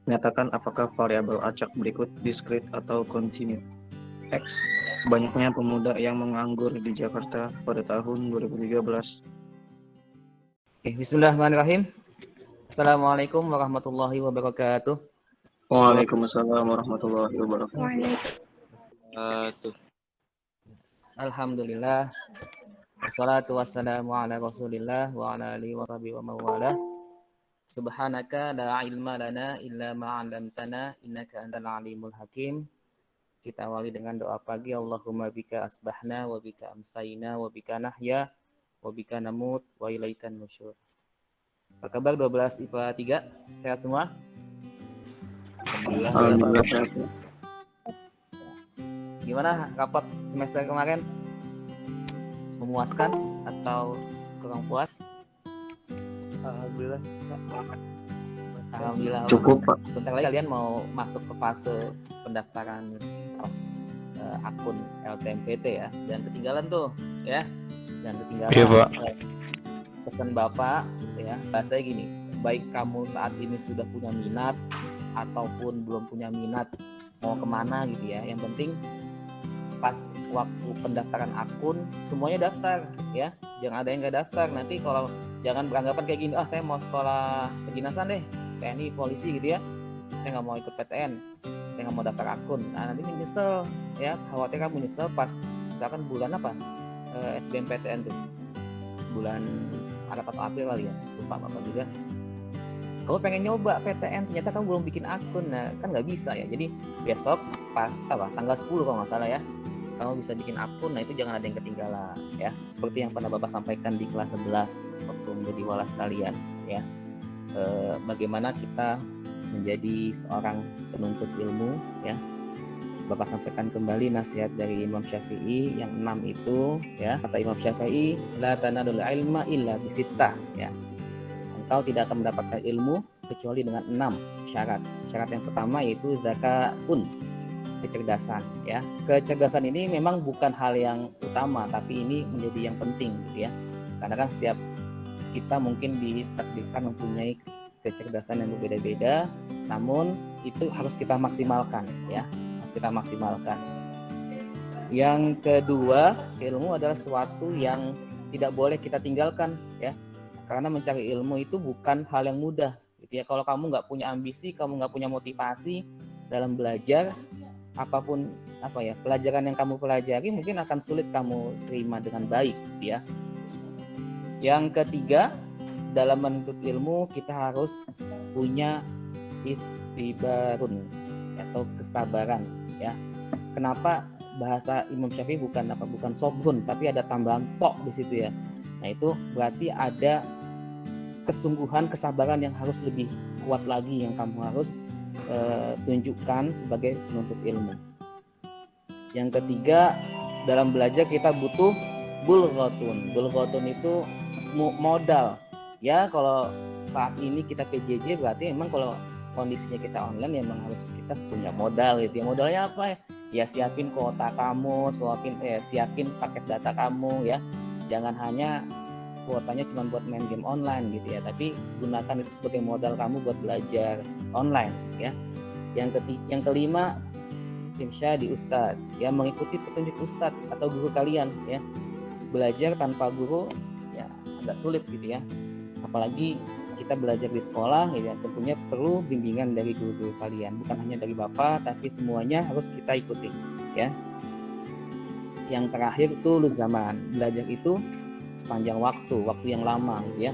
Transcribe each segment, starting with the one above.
Nyatakan apakah variabel acak berikut discrete atau continued. X. Banyaknya pemuda yang menganggur di Jakarta pada tahun 2013. Bismillahirrahmanirrahim. Assalamualaikum warahmatullahi wabarakatuh. Waalaikumsalam warahmatullahi wabarakatuh. Alhamdulillah. Wassalatu wassalamu ala Rasulillah wa ala alihi wa sahbihi wa mawala. Subhanaka la ilma lana illa ma 'allamtana innaka antal alimul hakim. Kita awali dengan doa pagi. Allahumma bika asbahna wa bika amsayna wa bika nahya wa bika namut wa ilaikan nusyur. Apa kabar 12 IPA 3? Sehat semua? Alhamdulillah sehat. Gimana rapat semester kemarin? Memuaskan atau kurang puas? Alhamdulillah. Alhamdulillah. Cukup, Pak. Bentar lagi kalian mau masuk ke fase pendaftaran akun LTMPT ya. Jangan ketinggalan tuh ya. Jangan ketinggalan. Iya, Pak. Pesan Bapak ya, saya gini, baik kamu saat ini sudah punya minat ataupun belum punya minat mau kemana gitu ya, yang penting pas waktu pendaftaran akun semuanya daftar ya, jangan ada yang nggak daftar. Nanti kalau jangan beranggapan kayak gini, saya mau sekolah kedinasan deh, TNI, polisi gitu ya, saya nggak mau ikut PTN, saya nggak mau daftar akun. Nah nanti nyesel ya, khawatir kamu nyesel pas misalkan bulan apa SBMPTN tuh, bulan Maret atau April kali ya, lupa apa juga. Kamu pengen nyoba PTN, ternyata kamu belum bikin akun, nah kan nggak bisa ya. Jadi besok pas tanggal 10 kalau nggak salah ya, kamu bisa bikin akun. Nah itu jangan ada yang ketinggalan ya. Seperti yang pernah Bapak sampaikan di kelas 11 waktu menjadi walas kalian ya. Bagaimana kita menjadi seorang penuntut ilmu ya. Bapak sampaikan kembali nasihat dari Imam Syafi'i yang 6 itu ya. Kata Imam Syafi'i, la tanalul ilma illa bisittah ya. Engkau tidak akan mendapatkan ilmu kecuali dengan 6 syarat. Syarat yang pertama yaitu zakatun, kecerdasan ya. Kecerdasan ini memang bukan hal yang utama, tapi ini menjadi yang penting gitu ya. Karena kan setiap kita mungkin ditakdirkan mempunyai kecerdasan yang berbeda-beda, namun itu harus kita maksimalkan ya. Kita maksimalkan. Yang kedua, ilmu adalah sesuatu yang tidak boleh kita tinggalkan ya, karena mencari ilmu itu bukan hal yang mudah gitu ya. Kalau kamu nggak punya ambisi, kamu nggak punya motivasi dalam belajar, apapun pelajaran yang kamu pelajari mungkin akan sulit kamu terima dengan baik gitu ya. Yang ketiga, dalam menuntut ilmu kita harus punya istibarun atau kesabaran ya. Kenapa bahasa Imam Syafi'i bukan sobrun, tapi ada tambahan tok di situ ya. Nah itu berarti ada kesungguhan, kesabaran yang harus lebih kuat lagi yang kamu harus tunjukkan sebagai penuntut ilmu. Yang ketiga, dalam belajar kita butuh bulghatun. Bulghatun itu modal ya. Kalau saat ini kita PJJ berarti memang kalau kondisinya kita online ya memang harus kita punya modal gitu ya. Modalnya apa ya? Ya siapin kuota kamu, siapin paket data kamu ya. Jangan hanya kuotanya cuma buat main game online gitu ya, tapi gunakan itu sebagai modal kamu buat belajar online ya. Yang kelima, irsyad di ustadz ya, mengikuti petunjuk ustadz atau guru kalian ya. Belajar tanpa guru ya agak sulit gitu ya. Apalagi kita belajar di sekolah ya, tentunya perlu bimbingan dari guru-guru kalian, bukan hanya dari Bapak, tapi semuanya harus kita ikuti ya. Yang terakhir itu zaman, belajar itu sepanjang waktu yang lama gitu ya.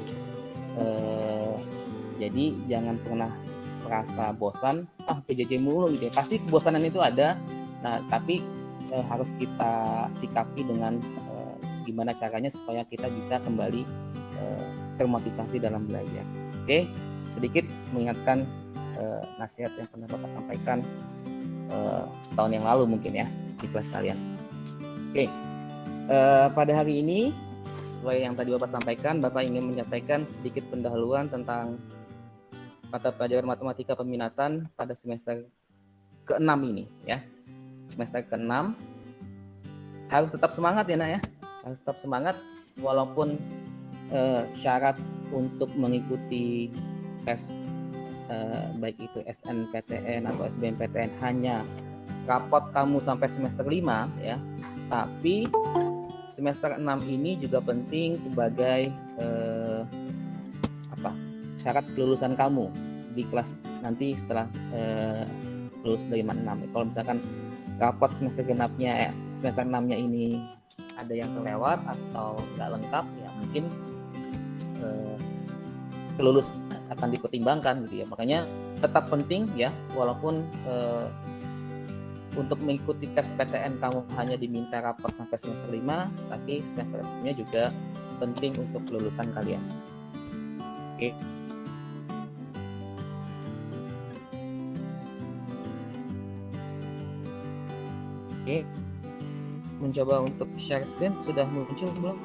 Jadi jangan pernah merasa bosan, PJJ mulu gitu ya. Pasti kebosanan itu ada, nah tapi harus kita sikapi dengan gimana caranya supaya kita bisa kembali termotivasi dalam belajar. Oke, sedikit mengingatkan nasihat yang pernah Bapak sampaikan setahun yang lalu mungkin ya di kelas kalian. Oke, pada hari ini sesuai yang tadi Bapak sampaikan, Bapak ingin menyampaikan sedikit pendahuluan tentang mata pelajaran matematika peminatan pada semester ke-6 ini ya. Semester ke-6 harus tetap semangat ya nak ya, harus tetap semangat walaupun syarat untuk mengikuti tes baik itu SNPTN atau SBMPTN hanya rapot kamu sampai semester 5 ya, tapi semester 6 ini juga penting sebagai syarat kelulusan kamu di kelas nanti setelah lulus dari 6. Kalau misalkan rapot semester genapnya semester 6-nya ini ada yang terlewat atau nggak lengkap ya, mungkin kelulusan akan dipertimbangkan gitu ya. Makanya tetap penting ya, walaupun untuk mengikuti tes PTN kamu hanya diminta rapor sampai semester 5, tapi semester-nya juga penting untuk kelulusan kalian. Oke. Oke. Mencoba untuk share screen, sudah muncul belum?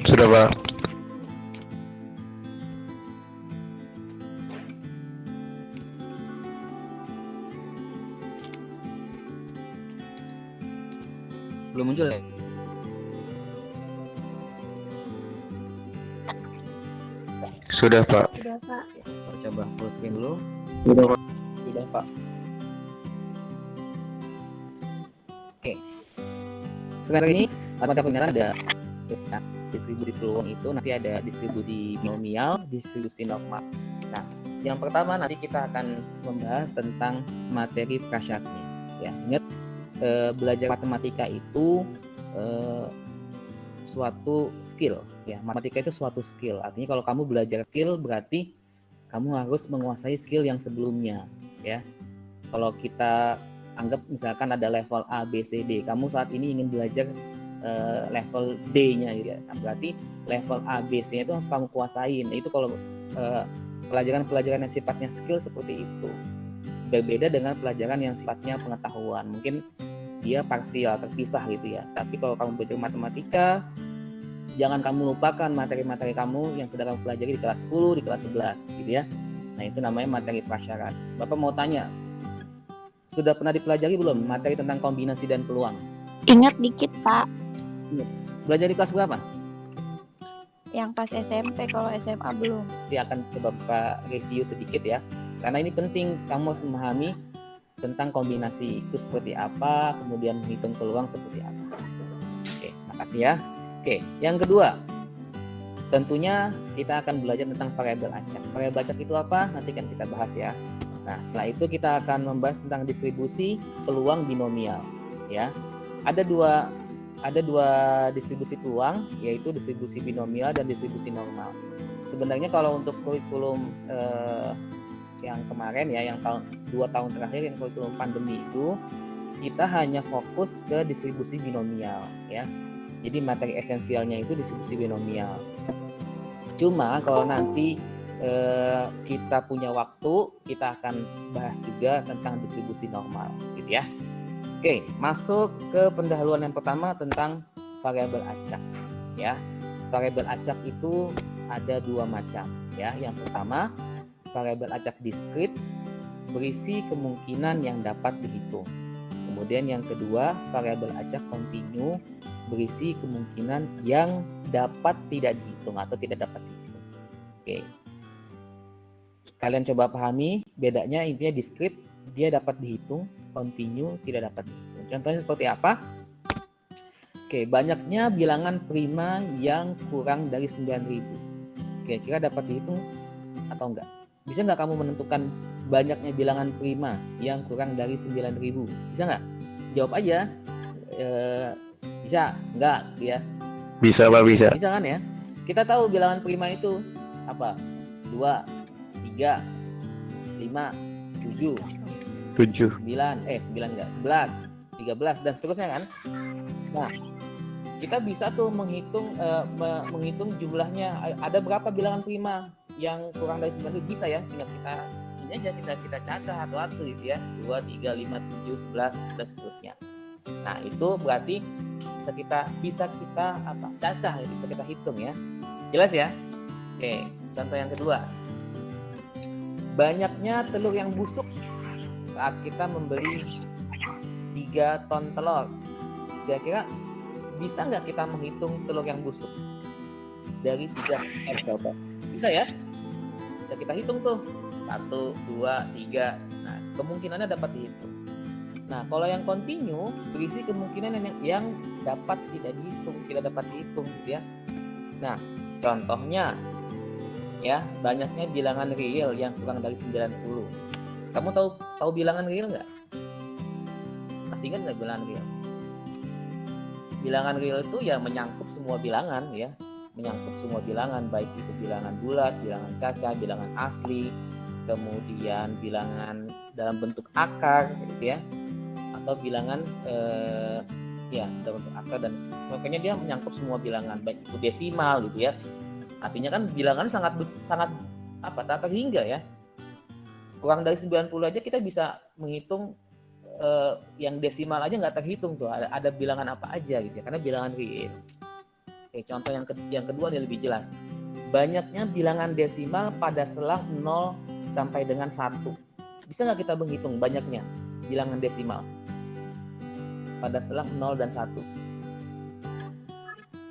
Sudah, Pak. Belum muncul ya? Sudah, Pak. Sudah, Pak. Coba full screen dulu. Sudah, Pak. Oke. Sekarang ini mata pelajaran ada distribusi peluang, itu nanti ada distribusi binomial, distribusi normal. Nah, yang pertama nanti kita akan membahas tentang materi prasyaratnya. Ya, ingat belajar matematika itu suatu skill. Ya, matematika itu suatu skill. Artinya kalau kamu belajar skill berarti kamu harus menguasai skill yang sebelumnya. Ya, kalau kita anggap misalkan ada level A, B, C, D, kamu saat ini ingin belajar level D-nya gitu ya. Nah, berarti level A, B, C itu harus kamu kuasain. Itu kalau pelajaran-pelajaran yang sifatnya skill seperti itu. Berbeda dengan pelajaran yang sifatnya pengetahuan. Mungkin dia parsial, terpisah gitu ya. Tapi kalau kamu belajar matematika, jangan kamu lupakan materi-materi kamu yang sudah kamu pelajari di kelas 10, di kelas 11 gitu ya. Nah, itu namanya materi prasyarat. Bapak mau tanya, sudah pernah dipelajari belum materi tentang kombinasi dan peluang? Ingat dikit, Pak. Belajar di kelas berapa? Yang pas SMP, kalau SMA belum. Dia akan coba Bapak review sedikit ya. Karena ini penting, kamu harus memahami tentang kombinasi itu seperti apa, kemudian menghitung peluang seperti apa. Oke, makasih ya. Oke, yang kedua, tentunya kita akan belajar tentang variabel acak. Variabel acak itu apa? Nanti kan kita bahas ya. Nah, setelah itu kita akan membahas tentang distribusi peluang binomial. Ya, ada dua distribusi peluang, yaitu distribusi binomial dan distribusi normal. Sebenarnya kalau untuk kurikulum yang kemarin ya, yang 2 tahun terakhir yang kurikulum pandemi itu, kita hanya fokus ke distribusi binomial ya. Jadi materi esensialnya itu distribusi binomial. Cuma kalau nanti kita punya waktu, kita akan bahas juga tentang distribusi normal gitu ya. Oke, masuk ke pendahuluan yang pertama tentang variabel acak ya. Variabel acak itu ada 2 macam ya. Yang pertama, variabel acak diskrit berisi kemungkinan yang dapat dihitung. Kemudian yang kedua, variabel acak kontinu berisi kemungkinan yang dapat tidak dihitung atau tidak dapat dihitung. Oke. Kalian coba pahami bedanya. Intinya diskrit dia dapat dihitung, kontinu tidak dapat dihitung. Contohnya seperti apa? Oke, banyaknya bilangan prima yang kurang dari 9.000. Kira-kira dapat dihitung atau enggak? Bisa nggak kamu menentukan banyaknya bilangan prima yang kurang dari 9.000? Bisa nggak? Jawab aja. Bisa? Enggak ya? Bisa, Pak, bisa. Bisa kan ya? Kita tahu bilangan prima itu apa? 2, 3, 5, 7, 9 enggak, 11, 13 dan seterusnya kan. Nah, kita bisa tuh menghitung jumlahnya, ada berapa bilangan prima yang kurang dari 9 itu bisa ya. Tinggal kita ini aja, kita cacah satu-satu gitu ya. 2, 3, 5, 7, 11 dan seterusnya. Nah, itu berarti bisa kita cacah, bisa kita hitung ya. Jelas ya? Oke, contoh yang kedua. Banyaknya telur yang busuk saat kita membeli 3 ton telur. Kira-kira bisa nggak kita menghitung telur yang busuk dari 3 coba? Bisa ya? Bisa kita hitung tuh 1, 2, 3. Nah, kemungkinannya dapat dihitung. Nah, kalau yang continue berisi kemungkinan yang dapat tidak dapat dihitung gitu ya. Nah, contohnya ya, banyaknya bilangan real yang kurang dari 90. Kamu tahu bilangan real nggak? Masih ingat nggak bilangan real? Bilangan real itu ya menyangkut semua bilangan ya, menyangkut semua bilangan, baik itu bilangan bulat, bilangan caca, bilangan asli, kemudian bilangan dalam bentuk akar gitu ya, atau bilangan ya dalam bentuk akar, dan makanya dia menyangkut semua bilangan, baik itu desimal gitu ya. Artinya kan bilangan sangat tak terhingga ya. Kurang dari 90 aja kita bisa menghitung, yang desimal aja nggak terhitung tuh. Ada bilangan apa aja gitu ya, karena bilangan real. Oke, contoh yang kedua ini lebih jelas. Banyaknya bilangan desimal pada selang 0 sampai dengan 1. Bisa nggak kita menghitung banyaknya bilangan desimal pada selang 0 dan 1?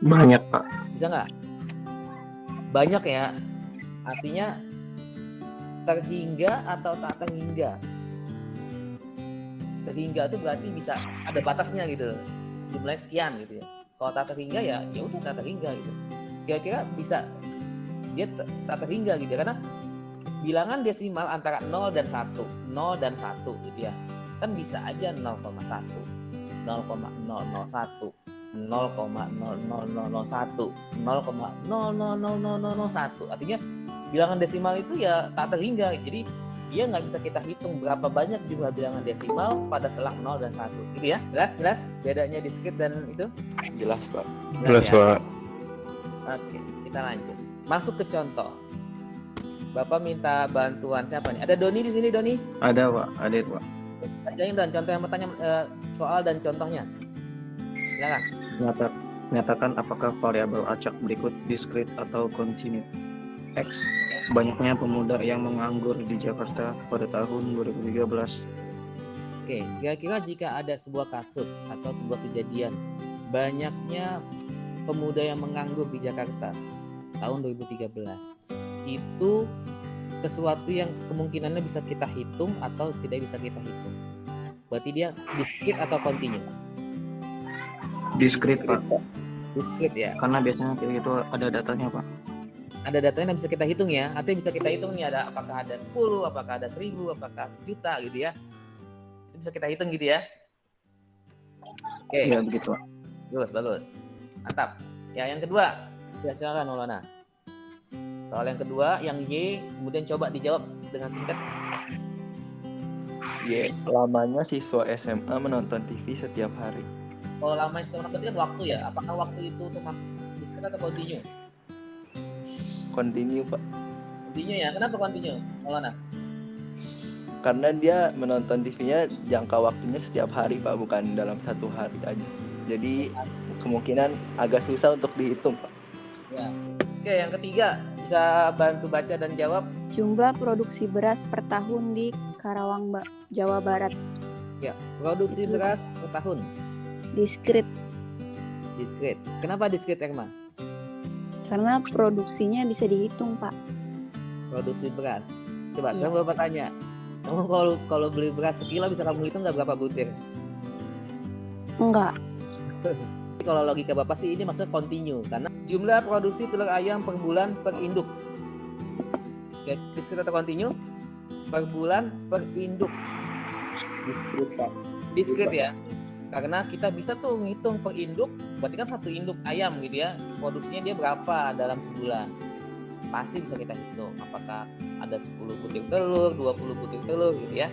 Banyak, Pak. Bisa nggak? Banyak ya, artinya terhingga atau tak terhingga. Terhingga itu berarti bisa ada batasnya gitu, jumlahnya sekian gitu ya. Kalau tak terhingga ya udah tak terhingga gitu. Kira-kira bisa dia tak terhingga gitu ya, karena bilangan desimal antara 0 dan 1 gitu ya, kan bisa aja 0,1, 0,001, 0,00001, 0,00001. Artinya bilangan desimal itu ya tak terhingga. Jadi dia nggak bisa kita hitung berapa banyak jumlah bilangan desimal pada selang 0 dan 1 gitu ya. Jelas bedanya diskrit dan itu? Jelas, Pak. Jelas, ya? Pak. Oke, kita lanjut. Masuk ke contoh. Bapak minta bantuan siapa nih? Ada Doni di sini, Doni? Ada Pak, ada Pak. Ajain dan contoh yang bertanya, soal dan contohnya. Silakan. Nyatakan apakah variabel acak berikut diskrit atau continue. X. Banyaknya pemuda yang menganggur di Jakarta pada tahun 2013. Oke, kira-kira jika ada sebuah kasus atau sebuah kejadian banyaknya pemuda yang menganggur di Jakarta tahun 2013, itu sesuatu yang kemungkinannya bisa kita hitung atau tidak bisa kita hitung. Berarti dia diskrit atau continue? Diskrit Pak, Diskrit ya. karena biasanya itu ada datanya Pak. Ada datanya yang bisa kita hitung ya. Artinya bisa kita hitung nih, ada apakah ada 10, apakah ada 1000, apakah 1.000.000 gitu ya. Itu bisa kita hitung gitu ya. Oke. Iya begitu Pak. Bagus. Mantap. Ya, yang kedua. Ya, silakan Maulana. Soal yang kedua, yang Y, kemudian coba dijawab dengan singkat. Y. Lamanya siswa SMA menonton TV setiap hari. Kalau lama istilah kan waktu ya. Apakah waktu itu termasuk diskrit atau continue? Continue, Pak. Continue ya. Kenapa continue, Maulana? Karena dia menonton TV-nya jangka waktunya setiap hari, Pak, bukan dalam satu hari aja. Jadi kemungkinan agak susah untuk dihitung, Pak. Ya. Oke, yang ketiga, bisa bantu baca dan jawab. Jumlah produksi beras per tahun di Karawang, Jawa Barat. Ya, produksi Itu. beras per tahun. Diskrit, Diskrit. Kenapa diskrit, Erma? karena produksinya bisa dihitung, Pak. Produksi beras. Coba, Iya. sekarang Bapak tanya. Kamu kalau beli beras sekilo bisa kamu hitung nggak berapa butir? Enggak. Kalau logika Bapak sih ini maksudnya continue, karena jumlah produksi telur ayam per bulan per induk. Oke, diskrit atau continue? Per bulan per induk. Diskrit, Pak. Diskrit ya. Karena kita bisa tuh ngitung per induk, berarti kan satu induk ayam gitu ya, produksinya dia berapa dalam sebulan. Pasti bisa kita hitung apakah ada 10 butir telur, 20 butir telur gitu ya.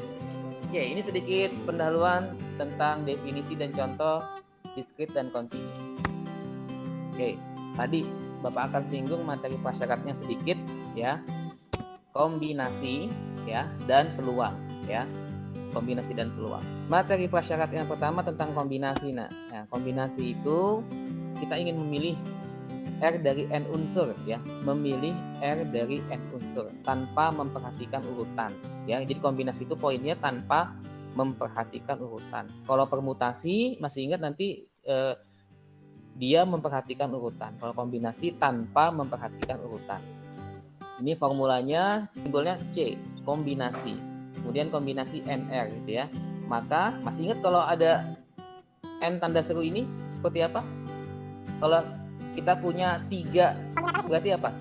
Oke, ini sedikit pendahuluan tentang definisi dan contoh diskrit dan continue. Oke, tadi Bapak akan singgung materi prasyaratnya sedikit ya. Kombinasi ya dan peluang ya. Kombinasi dan peluang. Materi prasyarat yang pertama tentang kombinasi. Nah, kombinasi itu kita ingin memilih R dari N unsur ya, memilih R dari N unsur tanpa memperhatikan urutan ya. Jadi kombinasi itu poinnya tanpa memperhatikan urutan. Kalau permutasi masih ingat nanti dia memperhatikan urutan. Kalau kombinasi tanpa memperhatikan urutan. Ini formulanya, simbolnya C, kombinasi. Kemudian kombinasi NR gitu ya. Maka masih ingat kalau ada N tanda seru ini seperti apa? Kalau kita punya 3 berarti apa?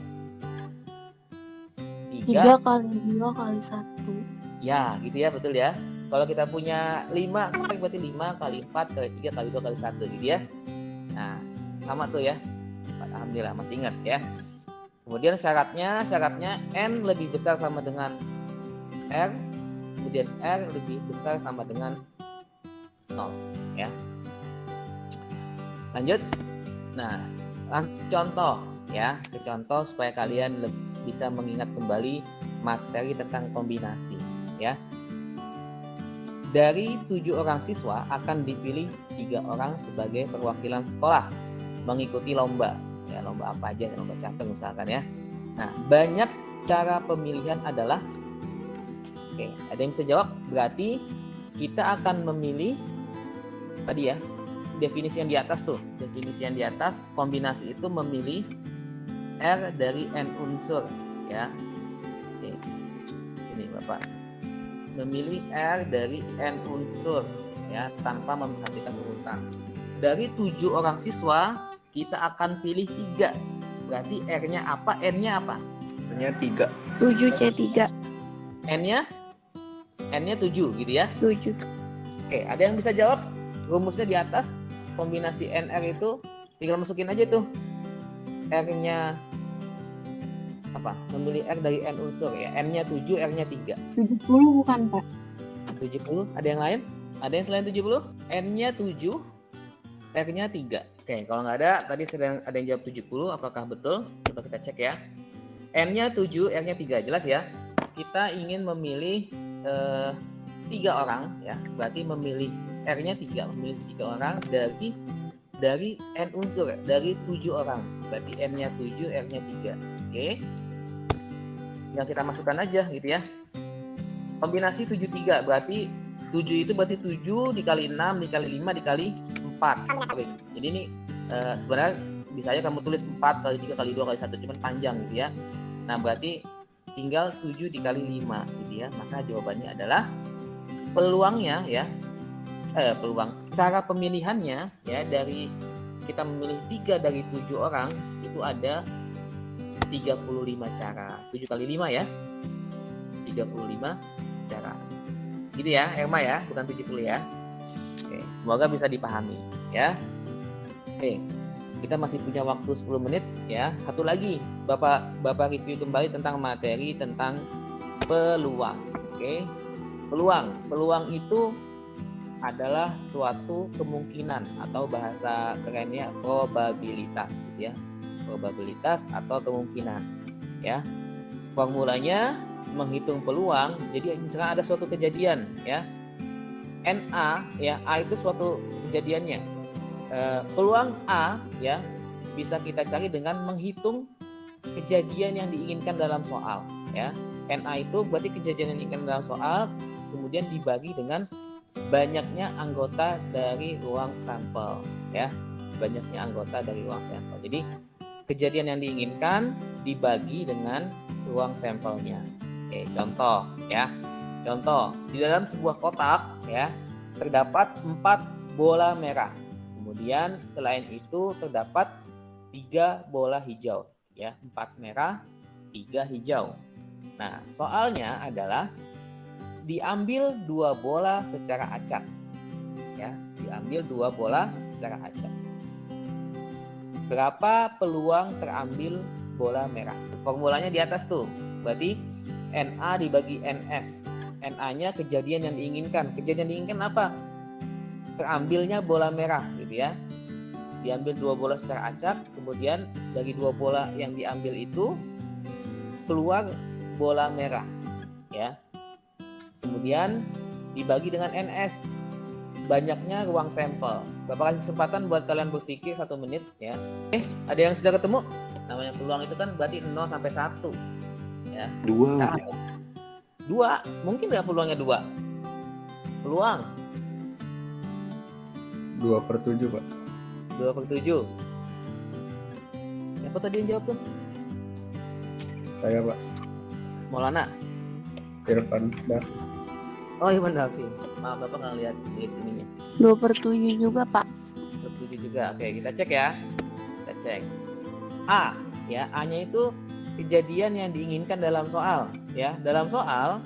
3 kali 2 kali 1. Ya, gitu ya, betul ya. Kalau kita punya 5, berarti 5 kali 4 kali 3 kali 2 kali 1 gitu ya. Nah, sama tuh ya. Alhamdulillah masih ingat ya. Kemudian syaratnya N lebih besar sama dengan R, kemudian R lebih besar sama dengan 0 ya. Lanjut. Nah, langsung contoh ya, ke contoh supaya kalian bisa mengingat kembali materi tentang kombinasi ya. Dari 7 orang siswa akan dipilih 3 orang sebagai perwakilan sekolah mengikuti lomba. Ya, lomba apa aja, lomba catur misalkan ya. Nah, banyak cara pemilihan adalah, oke, ada yang bisa jawab? Berarti kita akan memilih tadi ya, definisi yang di atas tuh. Definisi yang di atas, kombinasi itu memilih R dari N unsur ya. Oke. Ini Bapak. Memilih R dari N unsur ya, tanpa memperhatikan urutan. Dari 7 orang siswa, kita akan pilih 3. Berarti R-nya apa? N-nya apa? N-nya 3. 7C3. N-nya 7 gitu ya. 7. Oke, ada yang bisa jawab? Rumusnya di atas, kombinasi NR itu tinggal masukin aja tuh. R-nya apa? Memilih R dari N unsur ya. N-nya 7, R-nya 3. 70 bukan, Pak? 70. Ada yang lain? Ada yang selain 70? N-nya 7, R-nya 3. Oke, kalau nggak ada, tadi sedang ada yang jawab 70, apakah betul? Coba kita cek ya. N-nya 7, R-nya 3. Jelas ya? Kita ingin memilih 3 orang ya. Berarti memilih R-nya 3, memilih 3 orang dari N unsur, dari 7 orang. Berarti N-nya 7, R-nya 3. Oke. Yang kita masukkan aja gitu ya. Kombinasi 73, berarti 7 itu berarti 7 dikali 6 dikali 5 dikali 4. Oke. Jadi ini sebenarnya bisa aja kamu tulis 4 kali 3 kali 2 kali 1, cuman panjang gitu ya. Nah, berarti tinggal 7 dikali 5 gitu ya. Maka jawabannya adalah peluangnya ya. Cara pemilihannya ya, dari kita memilih 3 dari 7 orang itu ada 35 cara. 7 kali 5 ya. 35 cara. Gitu ya, Erma ya, bukan 70 ya. Oke, semoga bisa dipahami ya. Oke. Kita masih punya waktu 10 menit ya. Satu lagi, Bapak review kembali tentang materi tentang peluang. Oke. Peluang itu adalah suatu kemungkinan atau bahasa kerennya probabilitas gitu ya. Probabilitas atau kemungkinan ya. Formulanya menghitung peluang. Jadi misalkan ada suatu kejadian ya, NA ya, A itu suatu kejadiannya. Peluang A ya bisa kita cari dengan menghitung kejadian yang diinginkan dalam soal ya. NA itu berarti kejadian yang diinginkan dalam soal, kemudian dibagi dengan banyaknya anggota dari ruang sampel ya. Banyaknya anggota dari ruang sampel. Jadi kejadian yang diinginkan dibagi dengan ruang sampelnya. Oke, contoh ya. Contoh, di dalam sebuah kotak ya terdapat 4 bola merah. Kemudian selain itu terdapat 3 bola hijau ya, 4 merah, 3 hijau. Nah, soalnya adalah diambil 2 bola secara acak. Ya, diambil 2 bola secara acak. Berapa peluang terambil bola merah? Formulanya di atas tuh. Berarti NA dibagi NS. NA-nya kejadian yang diinginkan. Kejadian yang diinginkan apa? Terambilnya bola merah gitu ya. Diambil 2 bola secara acak, kemudian dari 2 bola yang diambil itu keluar bola merah ya. Kemudian dibagi dengan NS, banyaknya ruang sampel. Bapak kasih kesempatan buat kalian berpikir 1 menit ya. Ada yang sudah ketemu? Namanya peluang itu kan berarti 0 sampai 1 ya. 2. 2, mungkin nggak peluangnya 2? Peluang 2/7 Pak. 2/7. Siapa tadi yang jawab tuh? Saya Pak Maulana. Irfan Dah. Oh iya benar sih. Maaf Bapak nggak lihat list ininya. 2/7 juga, Pak. Setuju juga. Oke, kita cek ya. Kita cek. A, ya. A-nya itu kejadian yang diinginkan dalam soal, ya. Dalam soal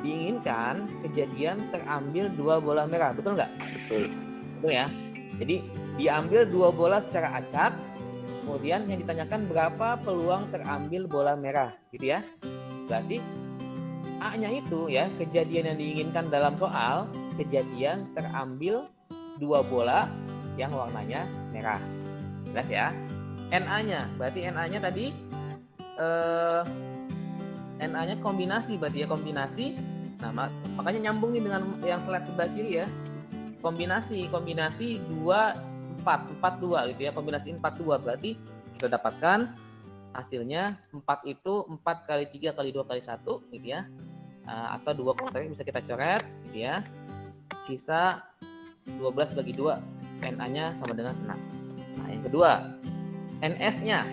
diinginkan kejadian terambil 2 bola merah, betul nggak? Betul. Betul ya. Jadi diambil 2 bola secara acak. Kemudian yang ditanyakan berapa peluang terambil bola merah, gitu ya. Berarti A-nya itu ya, kejadian yang diinginkan dalam soal, kejadian terambil 2 bola yang warnanya merah. Jelas ya? NA-nya, berarti NA-nya tadi NA-nya kombinasi, berarti ya kombinasi. Nah, makanya nyambung nih dengan yang slide sebelah kiri ya. Kombinasi 2 4 2 gitu ya. Kombinasi 4 2 berarti kita dapatkan hasilnya 4 itu 4 kali 3 kali 2 kali 1 gitu ya. Atau 2 kotak bisa kita coret gitu ya. Sisa 12 bagi 2, NA-nya sama dengan 6. Nah, yang kedua, NS-nya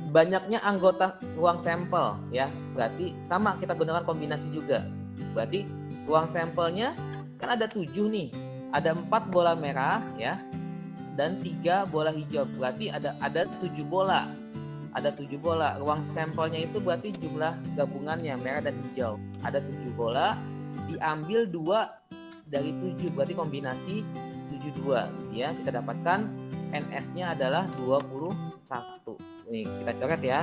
banyaknya anggota ruang sampel ya. Berarti sama, kita gunakan kombinasi juga. Berarti ruang sampelnya kan ada 7 nih. Ada 4 bola merah ya. Dan 3 bola hijau. Berarti ada 7 bola. Ada 7 bola. Ruang sampelnya itu berarti jumlah gabungannya merah dan hijau. Ada 7 bola, diambil 2 dari 7, berarti kombinasi 72 ya. Kita dapatkan NS-nya adalah 21. Nih, kita coret ya.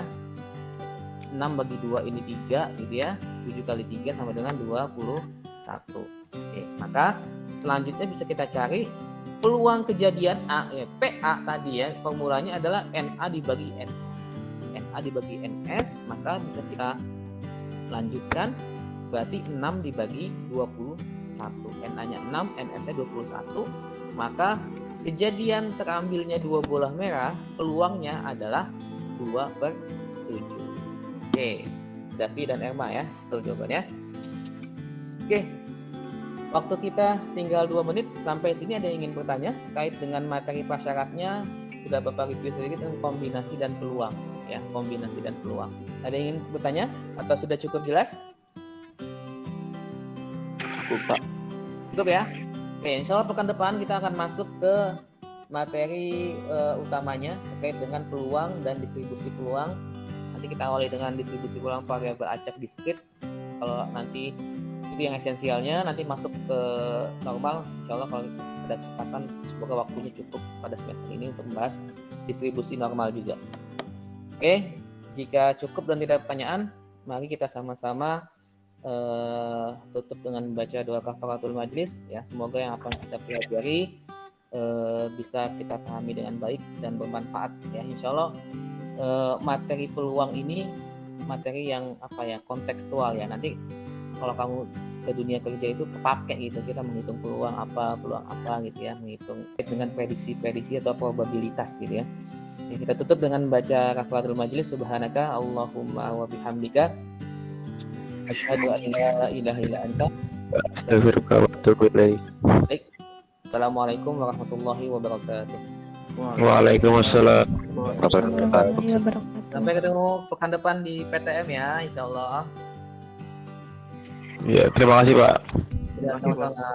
6 bagi 2 ini 3 gitu ya. 7 kali 3 sama dengan 21. Oke, maka selanjutnya bisa kita cari peluang kejadian A ya, PA tadi ya, formulanya adalah NA dibagi NS. NA dibagi NS, maka bisa kita lanjutkan, berarti 6 dibagi 21. NA-nya 6, NS-nya 21. Maka kejadian terambilnya 2 bola merah, peluangnya adalah 2/7. Oke, Davi dan Erma ya, betul jawabannya. Oke, waktu kita tinggal 2 menit. Sampai sini ada yang ingin bertanya terkait dengan materi prasyaratnya? Sudah Bapak review sedikit tentang kombinasi dan peluang ya, kombinasi dan peluang. Ada yang ingin bertanya atau sudah cukup jelas? Cukup Pak. Cukup ya. Oke, insya Allah pekan depan kita akan masuk ke materi utamanya terkait dengan peluang dan distribusi peluang. Nanti kita awali dengan distribusi peluang variabel acak diskrit. Kalau nanti itu yang esensialnya, nanti masuk ke normal. Insya Allah kalau ada kesempatan, semoga waktunya cukup pada semester ini untuk membahas distribusi normal juga. Oke, jika cukup dan tidak ada pertanyaan, mari kita sama-sama tutup dengan membaca doa kafaratul majlis ya. Semoga yang akan kita pelajari bisa kita pahami dengan baik dan bermanfaat ya. Insya Allah materi peluang ini materi yang kontekstual ya. Nanti kalau kamu ke dunia kerja itu kepake gitu, kita menghitung peluang apa gitu ya, menghitung dengan prediksi atau probabilitas gitu ya. Kita tutup dengan baca kafaratul majlis. Subhanaka Allahumma wa bihamdika asyhadu an la ilaha illa anta Astaghfiruka wa atubu ilaik. Baik. Assalamualaikum warahmatullahi wabarakatuh. Waalaikumsalam. Warahmatullahi wabarakatuh. Sampai ketemu pekan depan di PTM ya, insyaallah. Ya, terima kasih Pak. Ya, sama-sama.